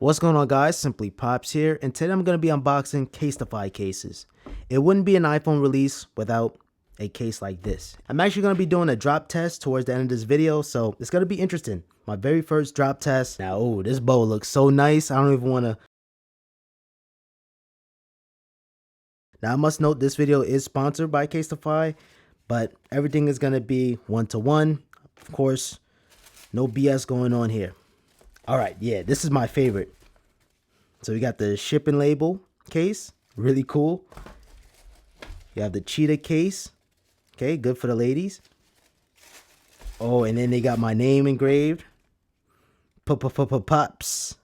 What's going on, guys? Simply Pops here, and today I'm going to be unboxing Caseify cases. It wouldn't be an iPhone release without a case like this. I'm actually going to be doing a drop test towards the end of this video, so it's going to be interesting. My very first drop test. Now, oh, this bow looks so nice. I don't even want to... Now, I must note this video is sponsored by Caseify, but everything is going to be one-to-one. Of course, no BS going on here. All right, yeah, this is my favorite. So we got the shipping label case, really cool. You have the cheetah case, okay, good for the ladies. Oh, and then they got my name engraved. Pops.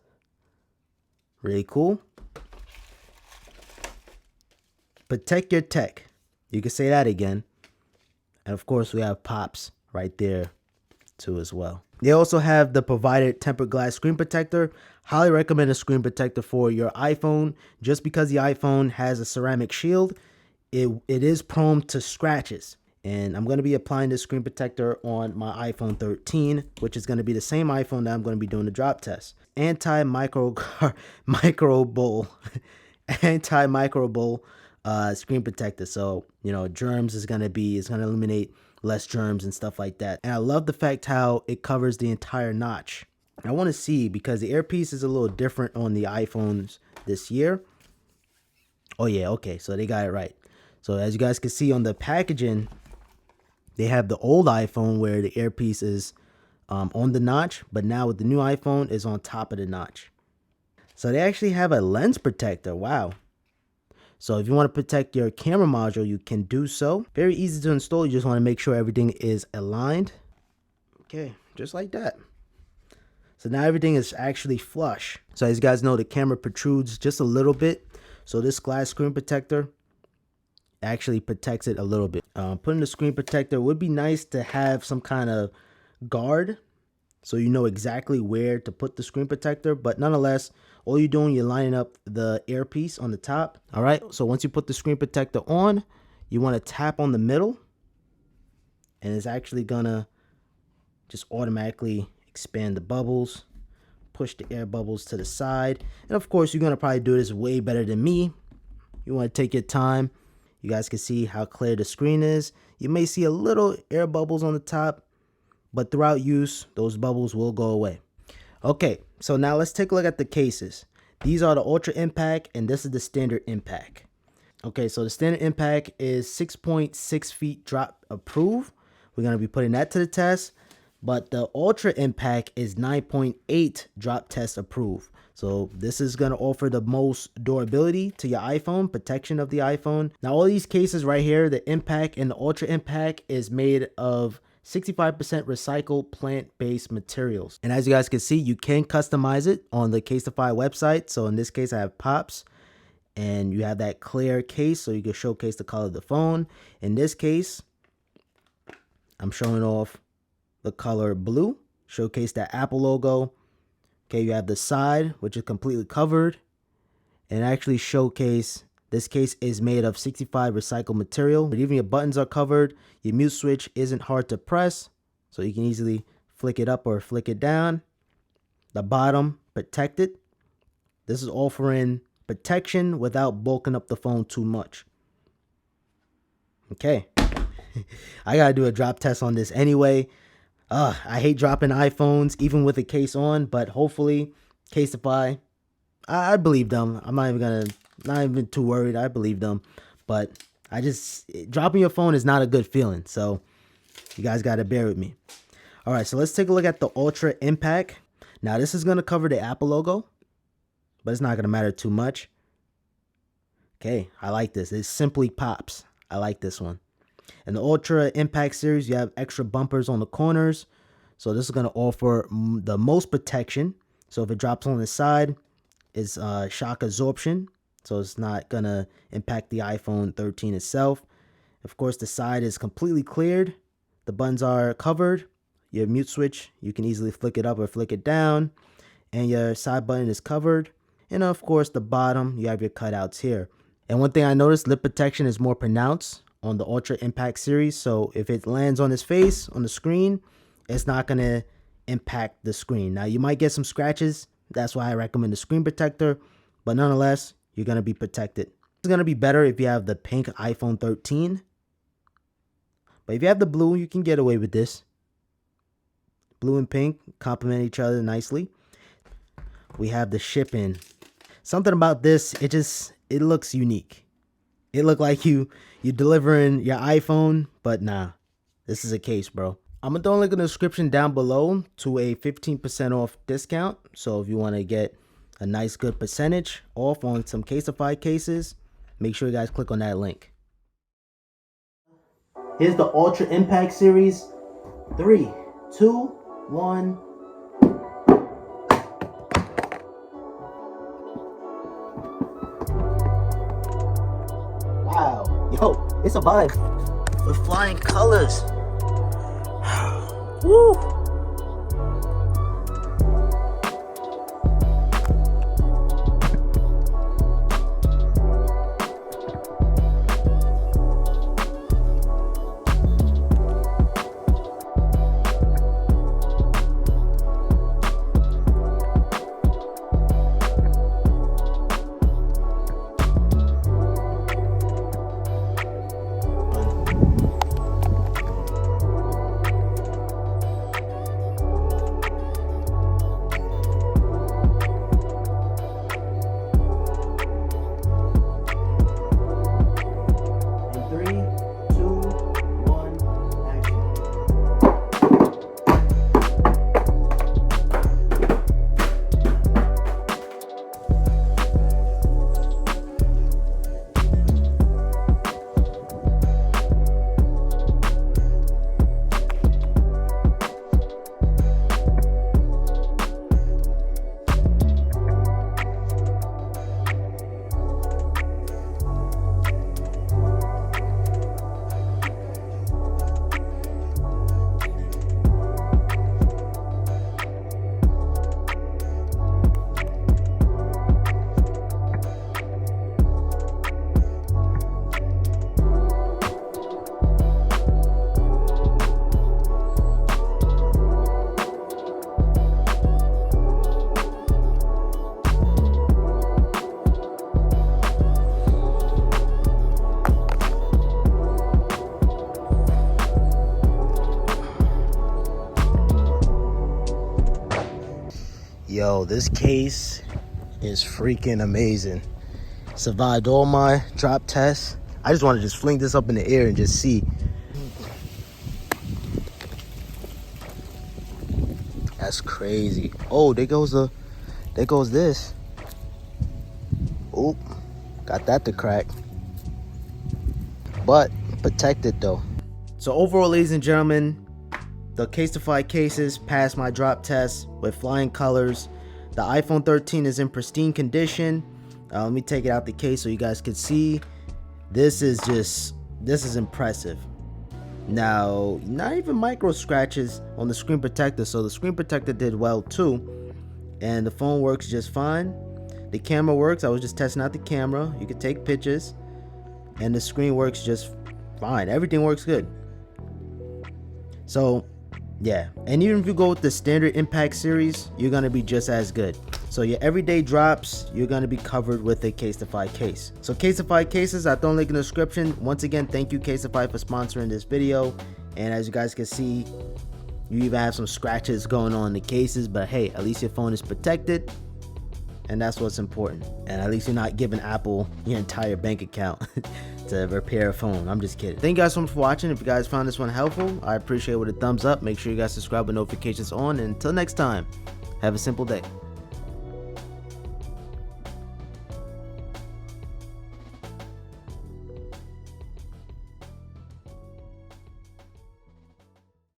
Really cool. Protect your tech. You can say that again. And of course, we have Pops right there too as well. They also have the provided tempered glass screen protector. Highly recommend a screen protector for your iPhone. Just because the iPhone has a ceramic shield, it is prone to scratches. And I'm going to be applying this screen protector on my iPhone 13, which is going to be the same iPhone that I'm going to be doing the drop test. Anti-microbial screen protector. So, you know, germs is going to eliminate less germs and stuff like that. And I love the fact how it covers the entire notch. I want to see, because the earpiece is a little different on the iPhones this year. Oh yeah, okay, so they got it right. So as you guys can see on the packaging, they have the old iPhone where the earpiece is on the notch, but now with the new iPhone is on top of the notch. So they actually have a lens protector. Wow. So if you want to protect your camera module, you can do so. Very easy to install. You just want to make sure everything is aligned. Okay, just like that. So now everything is actually flush. So as you guys know, the camera protrudes just a little bit. So this glass screen protector actually protects it a little bit. Putting the screen protector would be nice to have some kind of guard, so you know exactly where to put the screen protector. But nonetheless, all you're doing, you're lining up the earpiece on the top. All right, so once you put the screen protector on, you want to tap on the middle, and it's actually gonna just automatically expand the bubbles, push the air bubbles to the side. And of course, you're gonna probably do this way better than me. You want to take your time. You guys can see how clear the screen is. You may see a little air bubbles on the top, but throughout use, those bubbles will go away. Okay, so now let's take a look at the cases. These are the Ultra Impact, and this is the Standard Impact. Okay, so the Standard Impact is 6.6 feet drop approved. We're going to be putting that to the test. But the Ultra Impact is 9.8 drop test approved. So this is going to offer the most durability to your iPhone, protection of the iPhone. Now all these cases right here, the Impact and the Ultra Impact, is made of 65% recycled plant-based materials. And as you guys can see, you can customize it on the Caseify website. So in this case, I have Pops, and you have that clear case so you can showcase the color of the phone. In this case, I'm showing off the color blue, showcase that Apple logo. Okay, you have the side, which is completely covered, and actually showcase this case is made of 65 recycled material. But even your buttons are covered. Your mute switch isn't hard to press, so you can easily flick it up or flick it down. The bottom, protected. This is offering protection without bulking up the phone too much. Okay, I gotta do a drop test on this anyway. I hate dropping iPhones even with a case on, but hopefully Caseify, I believe them. I'm not even too worried. I believe them, but dropping your phone is not a good feeling. So you guys got to bear with me. All right, so let's take a look at the Ultra Impact. Now this is going to cover the Apple logo, but it's not going to matter too much. Okay, I like this. It's Simplypops. I like this one. In the Ultra Impact series, you have extra bumpers on the corners. So this is going to offer the most protection. So if it drops on the side, it's shock absorption. So it's not going to impact the iPhone 13 itself. Of course, the side is completely cleared. The buttons are covered. Your mute switch, you can easily flick it up or flick it down. And your side button is covered. And of course, the bottom, you have your cutouts here. And one thing I noticed, lip protection is more pronounced on the Ultra Impact series. So if it lands on his face on the screen, it's not going to impact the screen. Now you might get some scratches That's why I recommend the screen protector. But nonetheless, you're going to be protected. It's going to be better if you have the pink iPhone 13. But if you have the blue, you can get away with this. Blue and pink complement each other nicely. We have the shipping. Something about this, it looks unique. It looked like you're delivering your iPhone, but nah. This is a case, bro. I'm gonna throw a link in the description down below to a 15% off discount. So if you want to get a nice good percentage off on some Caseify cases, make sure you guys click on that link. Here's the Ultra Impact Series. 3, 2, 1. Wow, yo, it's a vibe with flying colors. Woo! Yo, this case is freaking amazing. Survived all my drop tests. I just want to just fling this up in the air and just see. That's crazy. Oh, there goes this. Oop, got that to crack. But protected though. So overall, ladies and gentlemen, the Caseify cases passed my drop test with flying colors. The iPhone 13 is in pristine condition. Let me take it out the case so you guys can see. This is impressive. Now, not even micro scratches on the screen protector, so the screen protector did well too. And the phone works just fine. The camera works. I was just testing out the camera. You can take pictures. And the screen works just fine. Everything works good. So yeah, and even if you go with the standard Impact series, you're gonna be just as good. So your everyday drops, you're gonna be covered with a Caseify case. So Caseify cases, I throw a link in the description. Once again, thank you Caseify for sponsoring this video. And as you guys can see, you even have some scratches going on in the cases, but hey, at least your phone is protected, and that's what's important. And at least you're not giving Apple your entire bank account to repair a phone. I'm just kidding. Thank you guys so much for watching. If you guys found this one helpful, I appreciate it with a thumbs up. Make sure you guys subscribe with notifications on. And until next time, have a simple day.